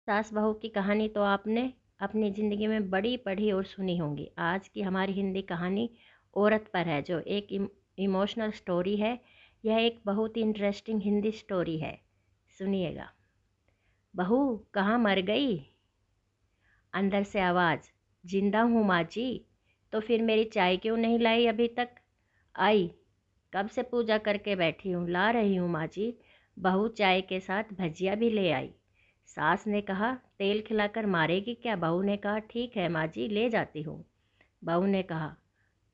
सास बहू की कहानी तो आपने अपनी ज़िंदगी में बड़ी पढ़ी और सुनी होंगी। आज की हमारी हिंदी कहानी औरत पर है, जो एक इमोशनल स्टोरी है। यह एक बहुत ही इंटरेस्टिंग हिंदी स्टोरी है, सुनिएगा। बहू कहाँ मर गई? अंदर से आवाज़, जिंदा हूँ माँ जी। तो फिर मेरी चाय क्यों नहीं लाई अभी तक? आई, कब से पूजा करके बैठी हूँ, ला रही हूँ माँ जी। बहू चाय के साथ भजिया भी ले आई। सास ने कहा, तेल खिलाकर मारेगी क्या? बहू ने कहा, ठीक है माँ जी, ले जाती हूँ। बहू ने कहा,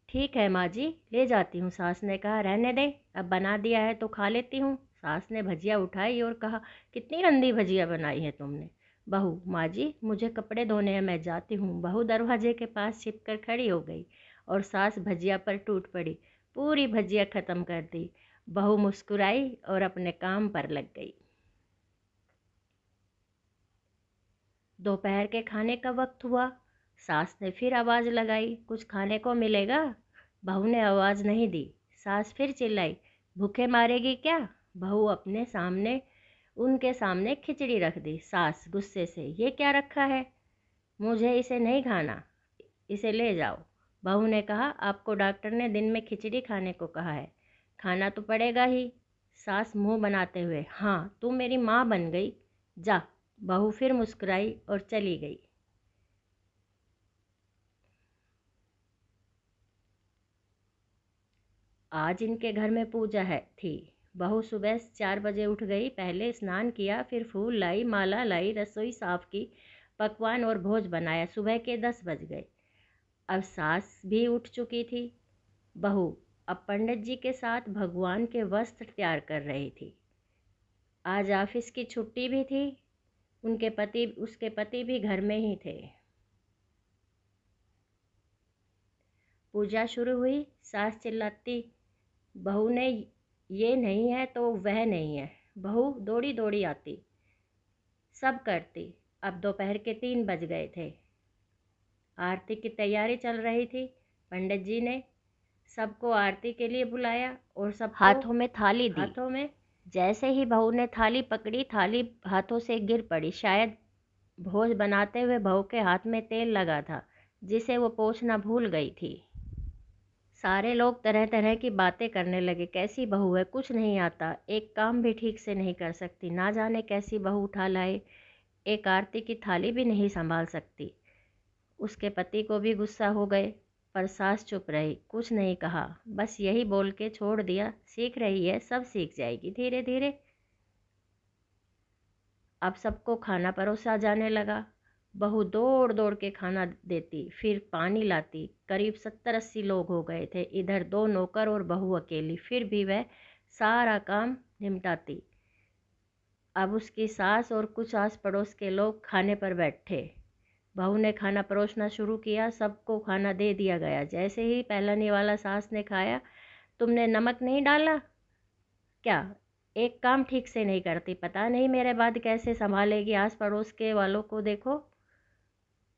ठीक है माँ जी, ले जाती हूँ। सास ने कहा, रहने दे, अब बना दिया है तो खा लेती हूँ। सास ने भजिया उठाई और कहा, कितनी गंदी भजिया बनाई है तुमने। बहू, माँ जी मुझे कपड़े धोने हैं, मैं जाती हूँ। बहू दरवाजे के पास छिपकर खड़ी हो गई और सास भजिया पर टूट पड़ी। पूरी भजिया ख़त्म कर दी। बहू मुस्कुराई और अपने काम पर लग गई। दोपहर के खाने का वक्त हुआ। सास ने फिर आवाज़ लगाई, कुछ खाने को मिलेगा? बहू ने आवाज़ नहीं दी। सास फिर चिल्लाई, भूखे मारेगी क्या? बहू अपने सामने उनके सामने खिचड़ी रख दी। सास गुस्से से, ये क्या रखा है? मुझे इसे नहीं खाना, इसे ले जाओ। बहू ने कहा, आपको डॉक्टर ने दिन में खिचड़ी खाने को कहा है, खाना तो पड़ेगा ही। सास मुंह बनाते हुए, हाँ तू मेरी माँ बन गई, जा। बहू फिर मुस्कुराई और चली गई। आज इनके घर में पूजा है थी। बहू सुबह 4 बजे उठ गई, पहले स्नान किया, फिर फूल लाई, माला लाई, रसोई साफ की, पकवान और भोज बनाया। सुबह के 10 बज गए। अब सास भी उठ चुकी थी। बहू अब पंडित जी के साथ भगवान के वस्त्र तैयार कर रही थी। आज ऑफिस की छुट्टी भी थी। उसके पति भी घर में ही थे। पूजा शुरू हुई। सास चिल्लाती, बहू ने ये नहीं है तो वह नहीं है। बहू दौड़ी दौड़ी आती, सब करती। अब दोपहर के 3 बज गए थे। आरती की तैयारी चल रही थी। पंडित जी ने सबको आरती के लिए बुलाया और सबको हाथों में थाली दी। हाथों में जैसे ही बहू ने थाली पकड़ी, थाली हाथों से गिर पड़ी। शायद भोज बनाते हुए बहू के हाथ में तेल लगा था, जिसे वो पोंछना भूल गई थी। सारे लोग तरह तरह की बातें करने लगे। कैसी बहू है, कुछ नहीं आता, एक काम भी ठीक से नहीं कर सकती, ना जाने कैसी बहू उठा लाए, एक आरती की थाली भी नहीं संभाल सकती। उसके पति को भी गुस्सा हो गए, पर सास चुप रही, कुछ नहीं कहा, बस यही बोल के छोड़ दिया, सीख रही है, सब सीख जाएगी धीरे धीरे। अब सबको खाना परोसा जाने लगा। बहू दौड़ दौड़ के खाना देती, फिर पानी लाती। करीब 70-80 लोग हो गए थे। इधर 2 नौकर और बहू अकेली, फिर भी वह सारा काम निपटाती। अब उसकी सास और कुछ आस पड़ोस के लोग खाने पर बैठे। बहू ने खाना परोसना शुरू किया। सबको खाना दे दिया गया। जैसे ही पहला निवाला सास ने खाया, तुमने नमक नहीं डाला क्या? एक काम ठीक से नहीं करती, पता नहीं मेरे बाद कैसे संभालेगी। आस पड़ोस के वालों को देखो।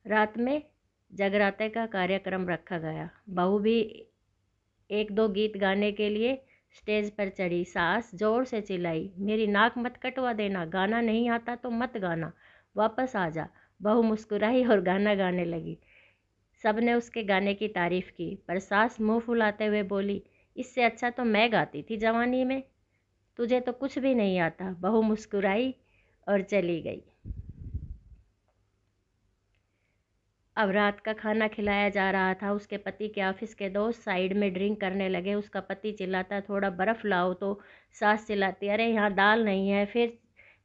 रात में जगराते का कार्यक्रम रखा गया। बहू भी 1-2 गीत गाने के लिए स्टेज पर चढ़ी। सास जोर से चिल्लाई, मेरी नाक मत कटवा देना, गाना नहीं आता तो मत गाना, वापस आ जा। बहू मुस्कुराई और गाना गाने लगी। सबने उसके गाने की तारीफ की, पर सास मुंह फुलाते हुए बोली, इससे अच्छा तो मैं गाती थी जवानी में, तुझे तो कुछ भी नहीं आता। बहू मुस्कुराई और चली गई। अब रात का खाना खिलाया जा रहा था। उसके पति के ऑफिस के दोस्त साइड में ड्रिंक करने लगे। उसका पति चिल्लाता, थोड़ा बर्फ़ लाओ, तो सास चिल्लाती, अरे यहाँ दाल नहीं है। फिर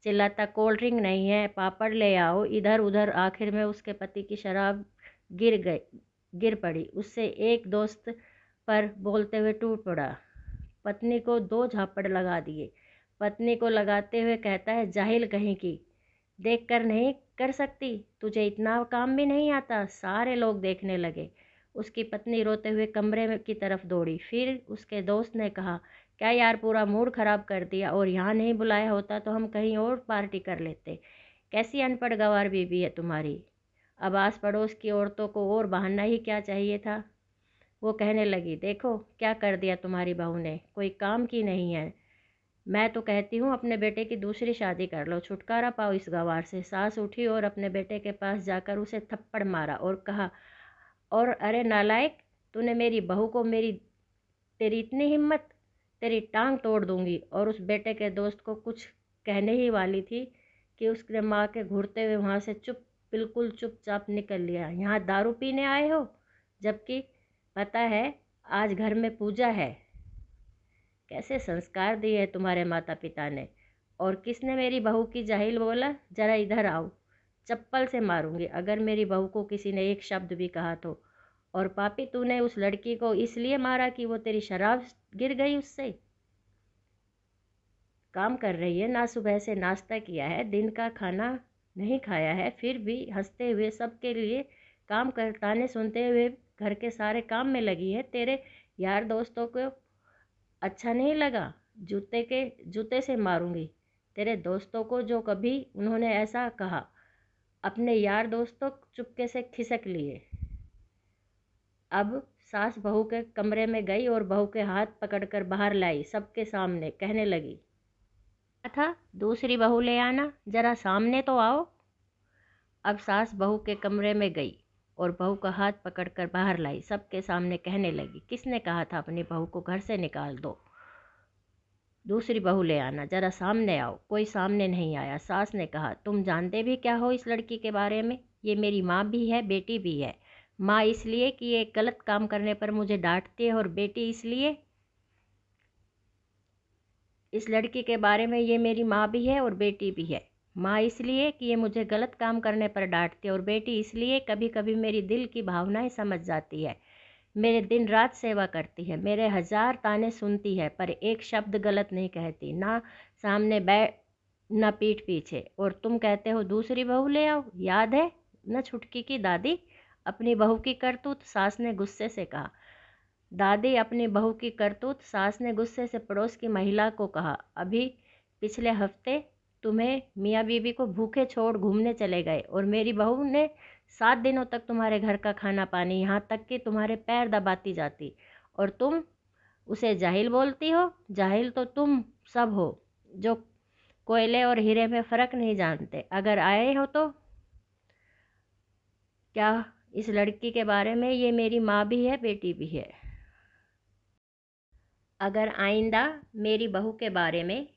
चिल्लाता, कोल्ड ड्रिंक नहीं है, पापड़ ले आओ। इधर उधर, आखिर में उसके पति की शराब गिर पड़ी। उससे एक दोस्त पर बोलते हुए टूट पड़ा। पत्नी को 2 झापड़ लगा दिए। पत्नी को लगाते हुए कहता है, जाहिल कहीं की, देख कर नहीं कर सकती, तुझे इतना काम भी नहीं आता। सारे लोग देखने लगे। उसकी पत्नी रोते हुए कमरे में की तरफ दौड़ी। फिर उसके दोस्त ने कहा, क्या यार, पूरा मूड ख़राब कर दिया, और यहाँ नहीं बुलाया होता तो हम कहीं और पार्टी कर लेते। कैसी अनपढ़ गंवार बीवी है तुम्हारी। अब आस पड़ोस की औरतों को और बहाना ही क्या चाहिए था। वो कहने लगी, देखो क्या कर दिया तुम्हारी बहू ने, कोई काम की नहीं है। मैं तो कहती हूँ अपने बेटे की दूसरी शादी कर लो, छुटकारा पाओ इस गंवार से। सास उठी और अपने बेटे के पास जाकर उसे थप्पड़ मारा और कहा, और अरे नालायक, तूने मेरी बहू को तेरी इतनी हिम्मत, तेरी टांग तोड़ दूंगी। और उस बेटे के दोस्त को कुछ कहने ही वाली थी कि उसने माँ के घूरते हुए वहाँ से बिल्कुल चुपचाप निकल लिया। यहाँ दारू पीने आए हो, जबकि पता है आज घर में पूजा है। कैसे संस्कार दिए हैं तुम्हारे माता पिता ने। और किसने मेरी बहू की जाहिल बोला, जरा इधर आओ, चप्पल से मारूंगी अगर मेरी बहू को किसी ने एक शब्द भी कहा तो। और पापी, तूने उस लड़की को इसलिए मारा कि वो तेरी शराब गिर गई उससे। काम कर रही है ना, सुबह से नाश्ता किया है, दिन का खाना नहीं खाया है, फिर भी हंसते हुए सबके लिए काम कर ताने सुनते हुए घर के सारे काम में लगी है। तेरे यार दोस्तों को अच्छा नहीं लगा, जूते से मारूंगी तेरे दोस्तों को जो कभी उन्होंने ऐसा कहा। अपने यार दोस्तों चुपके से खिसक लिए। अब सास बहू के कमरे में गई और बहू के हाथ पकड़कर बाहर लाई, सबके सामने कहने लगी, था दूसरी बहू ले आना, जरा सामने तो आओ। अब सास बहू के कमरे में गई और बहू का हाथ पकड़कर बाहर लाई, सबके सामने कहने लगी, किसने कहा था अपनी बहू को घर से निकाल दो, दूसरी बहू ले आना, जरा सामने आओ। कोई सामने नहीं आया। सास ने कहा, तुम जानते भी क्या हो इस लड़की के बारे में? ये मेरी माँ भी है, बेटी भी है। माँ इसलिए कि ये गलत काम करने पर मुझे डांटती है, और बेटी इसलिए, इस लड़की के बारे में ये मेरी माँ भी है और बेटी भी है। माँ इसलिए कि ये मुझे गलत काम करने पर डांटती है, और बेटी इसलिए कभी कभी मेरी दिल की भावनाएं समझ जाती है, मेरे दिन रात सेवा करती है, मेरे 1000 ताने सुनती है, पर एक शब्द गलत नहीं कहती, ना सामने ना पीठ पीछे। और तुम कहते हो दूसरी बहू ले आओ, याद है न छुटकी की दादी, अपनी बहू की करतूत। सास ने गुस्से से कहा। दादी अपनी बहू की करतूत, सास ने गुस्से से पड़ोस की महिला को कहा, अभी पिछले हफ्ते तुम्हें मियाँ बीबी को भूखे छोड़ घूमने चले गए, और मेरी बहू ने 7 दिनों तक तुम्हारे घर का खाना पानी, यहाँ तक कि तुम्हारे पैर दबाती जाती, और तुम उसे जाहिल बोलती हो। जाहिल तो तुम सब हो, जो कोयले और हीरे में फ़र्क नहीं जानते। अगर आए हो तो क्या इस लड़की के बारे में, ये मेरी माँ भी है, बेटी भी है। अगर आइंदा मेरी बहू के बारे में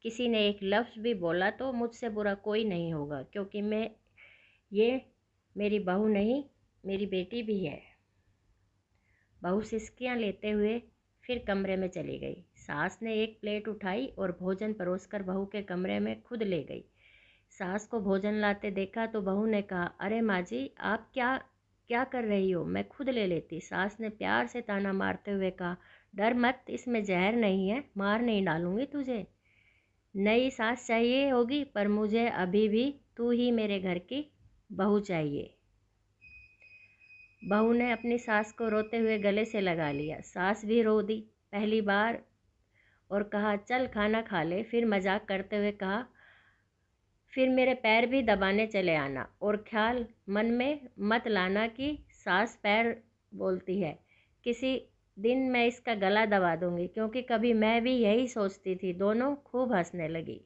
किसी ने एक लफ्ज़ भी बोला तो मुझसे बुरा कोई नहीं होगा, क्योंकि ये मेरी बहू नहीं, मेरी बेटी भी है। बहू सिसकियाँ लेते हुए फिर कमरे में चली गई। सास ने एक प्लेट उठाई और भोजन परोसकर बहू के कमरे में खुद ले गई। सास को भोजन लाते देखा तो बहू ने कहा, अरे माँ जी, आप क्या क्या कर रही हो, मैं खुद ले लेती। सास ने प्यार से ताना मारते हुए कहा, डर मत, इसमें जहर नहीं है, मार नहीं डालूंगी तुझे। नई सास चाहिए होगी, पर मुझे अभी भी तू ही मेरे घर की बहू चाहिए। बहू ने अपनी सास को रोते हुए गले से लगा लिया। सास भी रो दी पहली बार और कहा, चल खाना खा ले। फिर मजाक करते हुए कहा, फिर मेरे पैर भी दबाने चले आना, और ख्याल मन में मत लाना कि सास पैर बोलती है। किसी दिन मैं इसका गला दबा दूंगी, क्योंकि कभी मैं भी यही सोचती थी। दोनों खूब हंसने लगी।